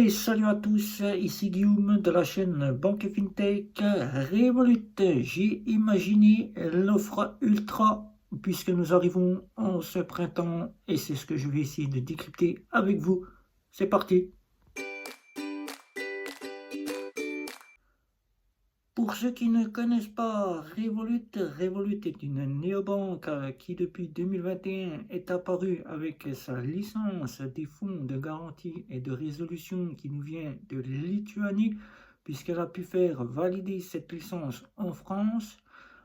Hey, salut à tous, ici Guillaume de la chaîne Banque FinTech Revolut. J'ai imaginé l'offre Ultra puisque nous arrivons en ce printemps et c'est ce que je vais essayer de décrypter avec vous. C'est parti. Pour ceux qui ne connaissent pas Revolut, Revolut est une néobanque qui depuis 2021 est apparue avec sa licence des fonds de garantie et de résolution qui nous vient de Lituanie, puisqu'elle a pu faire valider cette licence en France.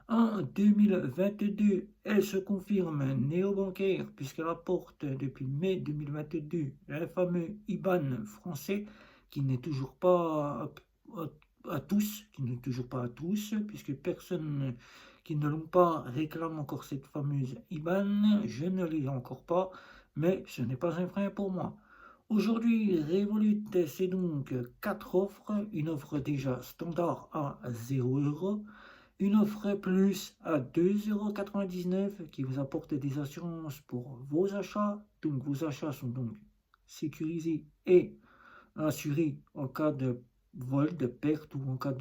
En 2022, elle se confirme néobancaire puisqu'elle apporte depuis mai 2022 un fameux IBAN français qui n'est toujours pas à tous, qui n'est toujours pas à tous, puisque personne qui ne l'ont pas réclame encore cette fameuse IBAN. Je ne l'ai encore pas, mais ce n'est pas un frein pour moi. Aujourd'hui, Revolut, c'est donc 4 offres. Une offre déjà standard à 0 €, une offre plus à 2,99 € qui vous apporte des assurances pour vos achats. Donc vos achats sont donc sécurisés et assurés en cas de vol, de perte ou en cas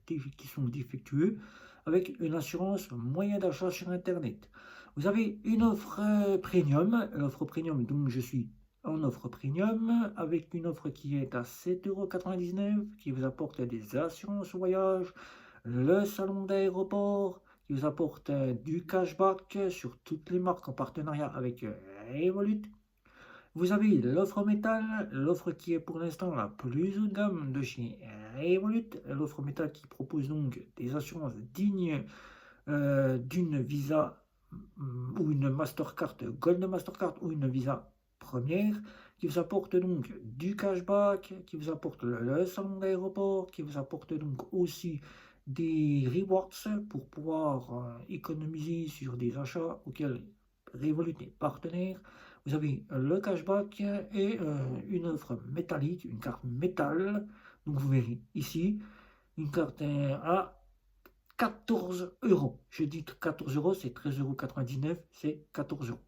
qui sont défectueux, avec une assurance moyen d'achat sur Internet. Vous avez une offre premium. L'offre premium, donc je suis en offre premium, avec une offre qui est à 7,99 € qui vous apporte des assurances voyage, le salon d'aéroport, qui vous apporte du cashback sur toutes les marques en partenariat avec Revolut. Vous avez l'offre métal, l'offre qui est pour l'instant la plus haut de gamme de chez Revolut, l'offre métal qui propose donc des assurances dignes d'une Visa ou une Mastercard, Gold Mastercard ou une Visa première, qui vous apporte donc du cashback, qui vous apporte le salon d'aéroport, qui vous apporte donc aussi des rewards pour pouvoir économiser sur des achats auxquels Revolut est partenaire. Vous avez le cashback et une offre métallique, une carte métal. Donc vous verrez ici une carte à 14 €. Je dis 14 €, c'est 13,99 €, c'est 14 €.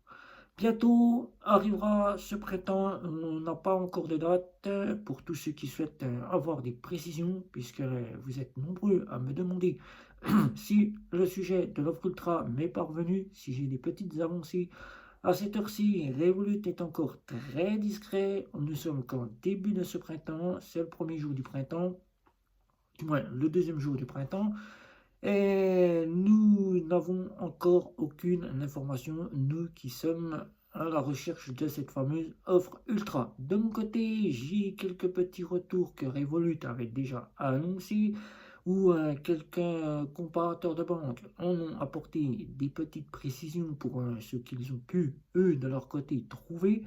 Bientôt arrivera ce printemps, on n'a pas encore de date pour tous ceux qui souhaitent avoir des précisions, puisque vous êtes nombreux à me demander si le sujet de l'offre ultra m'est parvenu, si j'ai des petites avancées. À cette heure-ci, Revolut est encore très discret. Nous sommes qu'en début de ce printemps, c'est le premier jour du printemps, du moins le deuxième jour du printemps. Et nous n'avons encore aucune information, nous qui sommes à la recherche de cette fameuse offre ultra. De mon côté, j'ai quelques petits retours que Revolut avait déjà annoncés, où quelques comparateurs de banque en ont apporté des petites précisions pour ce qu'ils ont pu, eux, de leur côté, trouver.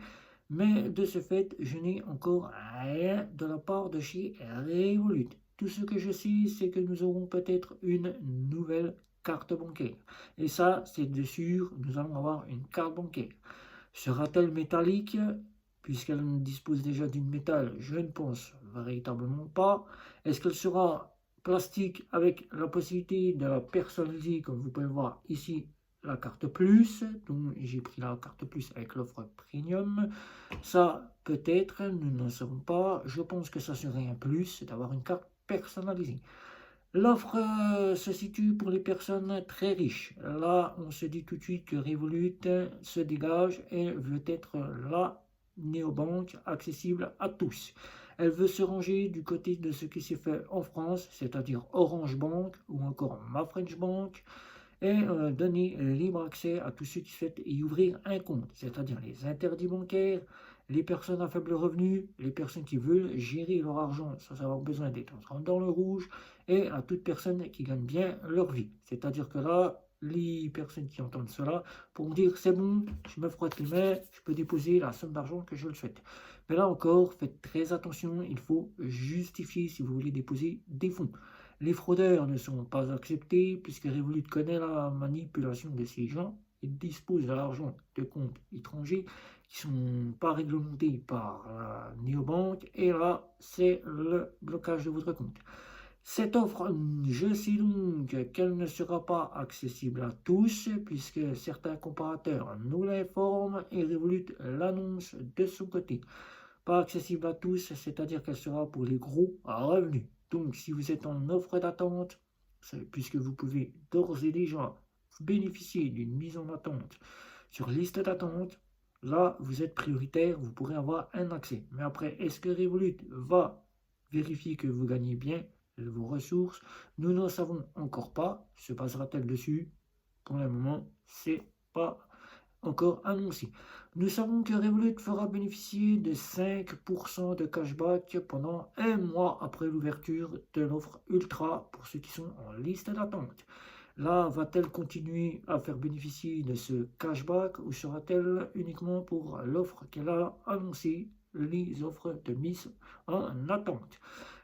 Mais de ce fait, je n'ai encore rien de la part de chez Revolut. Tout ce que je sais, c'est que nous aurons peut-être une nouvelle carte bancaire. Et ça, c'est de sûr, nous allons avoir une carte bancaire. Sera-t-elle métallique? Puisqu'elle dispose déjà d'une métal, je ne pense véritablement pas. Est-ce qu'elle sera plastique avec la possibilité de la personnaliser, comme vous pouvez voir ici, la carte plus? Donc j'ai pris la carte plus avec l'offre premium. Ça, peut-être, nous n'en savons pas. Je pense que ça serait un plus d'avoir une carte personnalisée. L'offre se situe pour les personnes très riches. Là, on se dit tout de suite que Revolut se dégage et veut être la néobanque accessible à tous. Elle veut se ranger du côté de ce qui s'est fait en France, c'est-à-dire Orange Bank ou encore Ma French Bank, et donner libre accès à tous ceux qui souhaitent y ouvrir un compte, c'est-à-dire les interdits bancaires, les personnes à faible revenu, les personnes qui veulent gérer leur argent sans avoir besoin d'être dans le rouge, et à toute personne qui gagne bien leur vie. C'est-à-dire que là, les personnes qui entendent cela pour me dire c'est bon, je me frotte les mains, je peux déposer la somme d'argent que je le souhaite. Mais là encore, faites très attention, il faut justifier si vous voulez déposer des fonds. Les fraudeurs ne sont pas acceptés puisque Revolut connaît la manipulation de ces gens. Ils disposent de l'argent de comptes étrangers qui ne sont pas réglementés par la néobanque. Et là, c'est le blocage de votre compte. Cette offre, je sais donc qu'elle ne sera pas accessible à tous puisque certains comparateurs nous l'informent et Revolut l'annonce de son côté. pas accessible à tous, c'est-à-dire qu'elle sera pour les gros revenus. Donc, si vous êtes en offre d'attente, puisque vous pouvez d'ores et déjà bénéficier d'une mise en attente sur liste d'attente, là, vous êtes prioritaire, vous pourrez avoir un accès. Mais après, est-ce que Revolut va vérifier que vous gagnez bien vos ressources? Nous ne savons encore pas. Se passera-t-elle dessus? Pour le moment, c'est pas encore annoncé. Nous savons que Revolut fera bénéficier de 5% de cashback pendant un mois après l'ouverture de l'offre Ultra pour ceux qui sont en liste d'attente. Là, va-t-elle continuer à faire bénéficier de ce cashback ou sera-t-elle uniquement pour l'offre qu'elle a annoncée, les offres de mise en attente?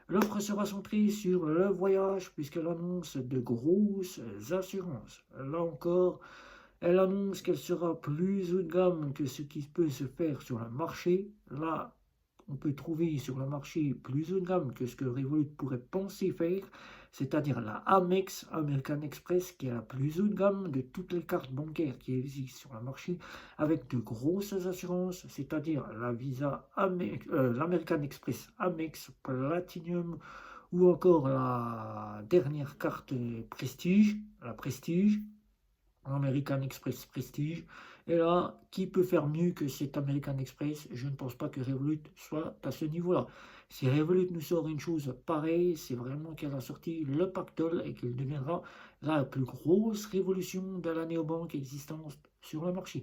L'offre sera centrée sur le voyage puisqu'elle annonce de grosses assurances. Là encore, elle annonce qu'elle sera plus haut de gamme que ce qui peut se faire sur le marché. Là, on peut trouver sur le marché plus haut de gamme que ce que Revolut pourrait penser faire, c'est-à-dire la Amex, American Express, qui est la plus haut de gamme de toutes les cartes bancaires qui existent sur le marché, avec de grosses assurances, c'est-à-dire la Visa, l'American Express Amex Platinum, ou encore la dernière carte Prestige, la Prestige, American Express Prestige. Et là, qui peut faire mieux que cet American Express? Je ne pense pas que Revolut soit à ce niveau-là. Si Revolut nous sort une chose pareille, c'est vraiment qu'elle a sorti le pactole et qu'elle deviendra la plus grosse révolution de la néobanque existante sur le marché.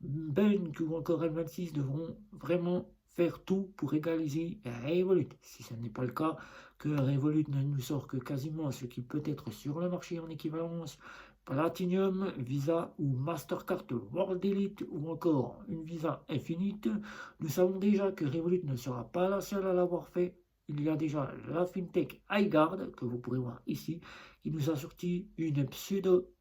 Bank ou encore N26 devront vraiment faire tout pour égaliser Revolut. Si ce n'est pas le cas, que Revolut ne nous sort que quasiment ce qui peut être sur le marché en équivalence, Platinum, Visa ou Mastercard World Elite ou encore une Visa Infinite, nous savons déjà que Revolut ne sera pas la seule à l'avoir fait. Il y a déjà la FinTech iGuard, que vous pourrez voir ici, qui nous a sorti une pseudo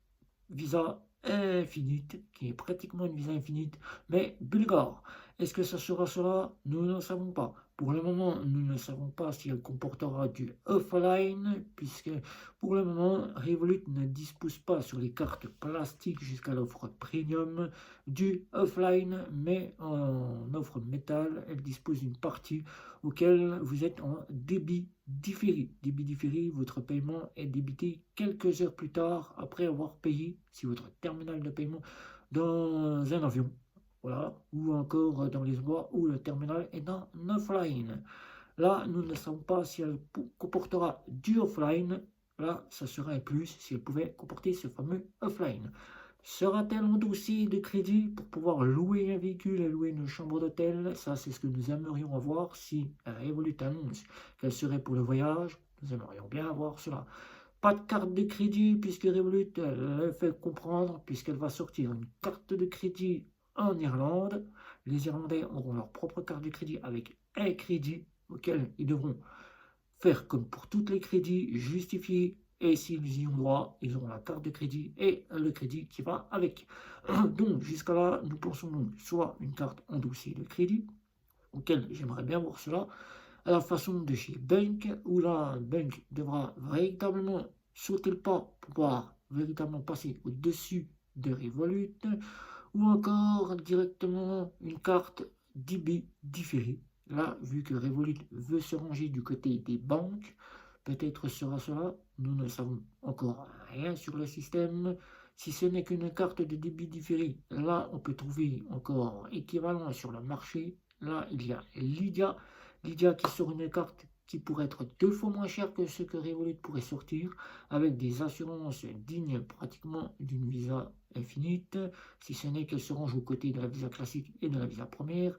Visa Infinite, qui est pratiquement une Visa Infinite, mais bulgare. Est-ce que ça sera cela? Nous ne savons pas. Pour le moment, nous ne savons pas si elle comportera du offline, puisque pour le moment, Revolut ne dispose pas sur les cartes plastiques jusqu'à l'offre premium du offline, mais en offre métal, elle dispose d'une partie auquel vous êtes en débit différé. Débit différé, votre paiement est débité quelques heures plus tard après avoir payé, si votre terminal de paiement dans un avion, voilà, ou encore dans les endroits où le terminal est en offline. Là, nous ne savons pas si elle comportera du offline. Là, ça serait un plus si elle pouvait comporter ce fameux offline. Sera-t-elle endossée de crédit pour pouvoir louer un véhicule et louer une chambre d'hôtel? Ça, c'est ce que nous aimerions avoir si Revolut annonce qu'elle serait pour le voyage. Nous aimerions bien avoir cela. Pas de carte de crédit puisque Revolut le fait comprendre puisqu'elle va sortir une carte de crédit en Irlande. Les Irlandais auront leur propre carte de crédit avec un crédit auquel ils devront faire comme pour tous les crédits, justifier, et s'ils y ont droit, ils auront la carte de crédit et le crédit qui va avec. Donc jusqu'à là, nous pensons donc soit une carte endossée de crédit, auquel j'aimerais bien voir cela, à la façon de chez Bank, où là, Bank devra véritablement sauter le pas pour pouvoir véritablement passer au-dessus de Revolut, ou encore directement une carte DB différée. Là, vu que Revolut veut se ranger du côté des banques, peut-être sera cela, nous ne savons encore rien sur le système. Si ce n'est qu'une carte de débit différé, là, on peut trouver encore équivalent sur le marché. Là, il y a Lydia. Lydia qui sort une carte qui pourrait être 2 fois moins chère que ce que Revolut pourrait sortir, avec des assurances dignes pratiquement d'une Visa Infinite, si ce n'est qu'elle se range aux côtés de la Visa classique et de la Visa première.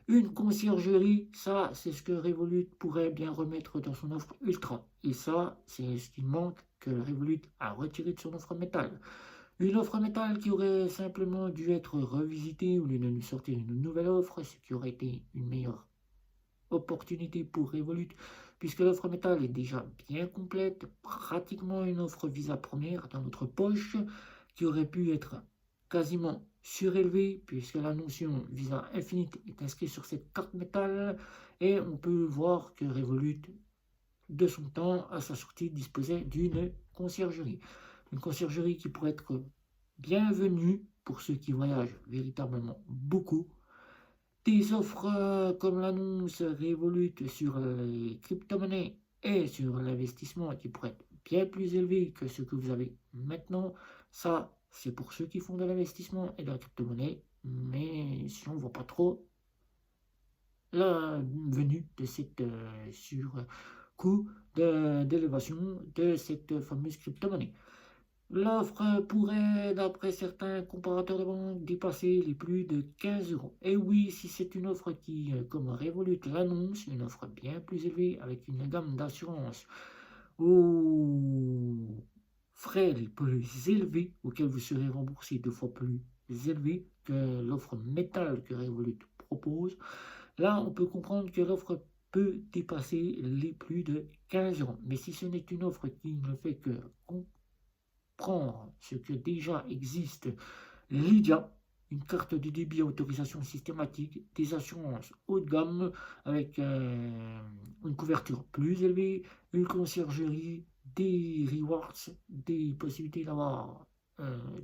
Une conciergerie, ça, c'est ce que Revolut pourrait bien remettre dans son offre Ultra. Et ça, c'est ce qui manque que Revolut a retiré de son offre métal. Une offre métal qui aurait simplement dû être revisitée au lieu de nous sortir une nouvelle offre, ce qui aurait été une meilleure opportunité pour Revolut, puisque l'offre métal est déjà bien complète, pratiquement une offre Visa première dans notre poche, qui aurait pu être quasiment surélevée, puisque la notion Visa Infinite est inscrite sur cette carte métal, et on peut voir que Revolut, de son temps, à sa sortie, disposait d'une conciergerie. Une conciergerie qui pourrait être bienvenue pour ceux qui voyagent véritablement beaucoup, Des offres comme l'annonce Revolut sur les crypto-monnaies et sur l'investissement qui pourraient être bien plus élevés que ce que vous avez maintenant, ça, c'est pour ceux qui font de l'investissement et de la crypto-monnaie, mais sinon, on ne voit pas trop la venue de cette surcoût d'élévation de cette fameuse crypto-monnaie. L'offre pourrait, d'après certains comparateurs de banque, dépasser les plus de 15 euros. Et oui, si c'est une offre qui, comme Revolut l'annonce, une offre bien plus élevée avec une gamme d'assurance aux frais les plus élevés, auxquels vous serez remboursé 2 fois plus élevé que l'offre métal que Revolut propose, là, on peut comprendre que l'offre peut dépasser les plus de 15 euros. Mais si ce n'est une offre qui ne fait que prendre ce que déjà existe, Lydia, une carte de débit à autorisation systématique, des assurances haut de gamme avec une couverture plus élevée, une conciergerie, des rewards, des possibilités d'avoir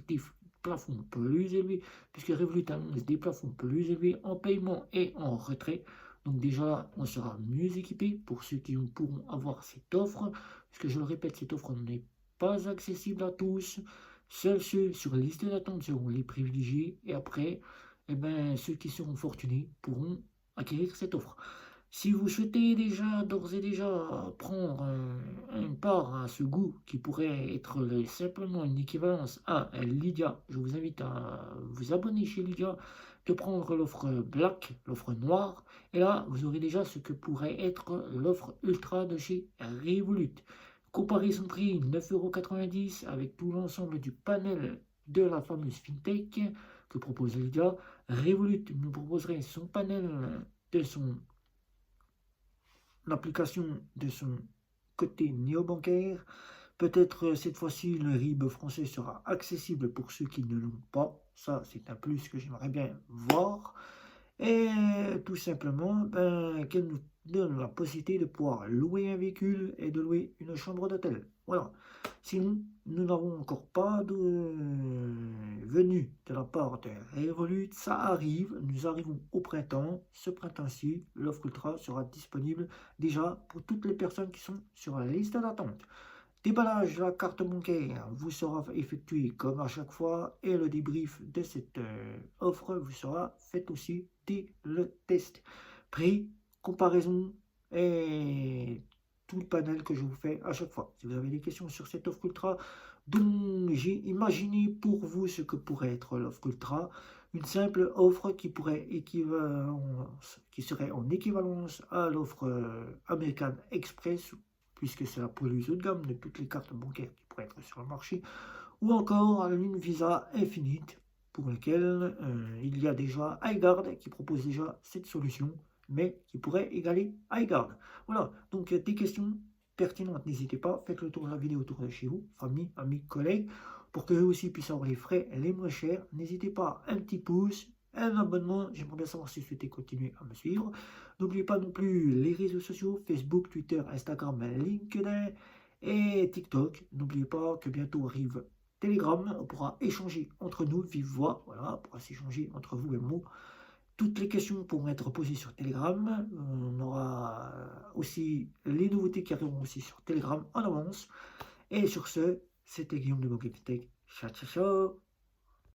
des plafonds plus élevés, puisque Revolut annonce des plafonds plus élevés en paiement et en retrait. Donc déjà, on sera mieux équipé pour ceux qui pourront avoir cette offre, puisque je le répète, cette offre n'est pas accessible à tous. Seuls ceux sur la liste d'attente seront les privilégiés et après, eh ben, ceux qui seront fortunés pourront acquérir cette offre. Si vous souhaitez déjà, d'ores et déjà, prendre une part à ce goût qui pourrait être simplement une équivalence à Lydia, je vous invite à vous abonner chez Lydia, de prendre l'offre Black, l'offre noire, et là, vous aurez déjà ce que pourrait être l'offre Ultra de chez Revolut. Comparaison prix 9,90 € avec tout l'ensemble du panel de la fameuse FinTech que propose Lydia. Revolut nous proposerait son panel de son application de son côté néobancaire. Peut-être cette fois-ci le RIB français sera accessible pour ceux qui ne l'ont pas. Ça, c'est un plus que j'aimerais bien voir. Et tout simplement, qu'elle nous donne la possibilité de pouvoir louer un véhicule et de louer une chambre d'hôtel. Voilà. Sinon, nous n'avons encore pas de venue de la part de Revolut. Ça arrive. Nous arrivons au printemps. Ce printemps-ci, l'offre Ultra sera disponible déjà pour toutes les personnes qui sont sur la liste d'attente. Déballage de la carte bancaire vous sera effectué comme à chaque fois et le débrief de cette offre vous sera fait aussi dès le test. Prix, comparaison et tout le panel que je vous fais à chaque fois. Si vous avez des questions sur cette offre Ultra, dont j'ai imaginé pour vous ce que pourrait être l'offre Ultra, une simple offre qui serait en équivalence à l'offre American Express, puisque c'est la plus haut de gamme de toutes les cartes bancaires qui pourraient être sur le marché, ou encore une Visa Infinite, pour laquelle il y a déjà iGuard qui propose déjà cette solution, mais qui pourrait égaler iGuard. Voilà, donc des questions pertinentes, n'hésitez pas, faites le tour de la vidéo autour de chez vous, famille, amis, collègues, pour que eux aussi puissent avoir les frais les moins chers. N'hésitez pas, un petit pouce, un abonnement, j'aimerais bien savoir si vous souhaitez continuer à me suivre. N'oubliez pas non plus les réseaux sociaux, Facebook, Twitter, Instagram, LinkedIn et TikTok. N'oubliez pas que bientôt arrive Telegram, on pourra échanger entre nous, vive voix, voilà, on pourra s'échanger entre vous et moi. Toutes les questions pourront être posées sur Telegram. On aura aussi les nouveautés qui arriveront aussi sur Telegram en avance. Et sur ce, c'était Guillaume de Banque Tech. Ciao, ciao, ciao.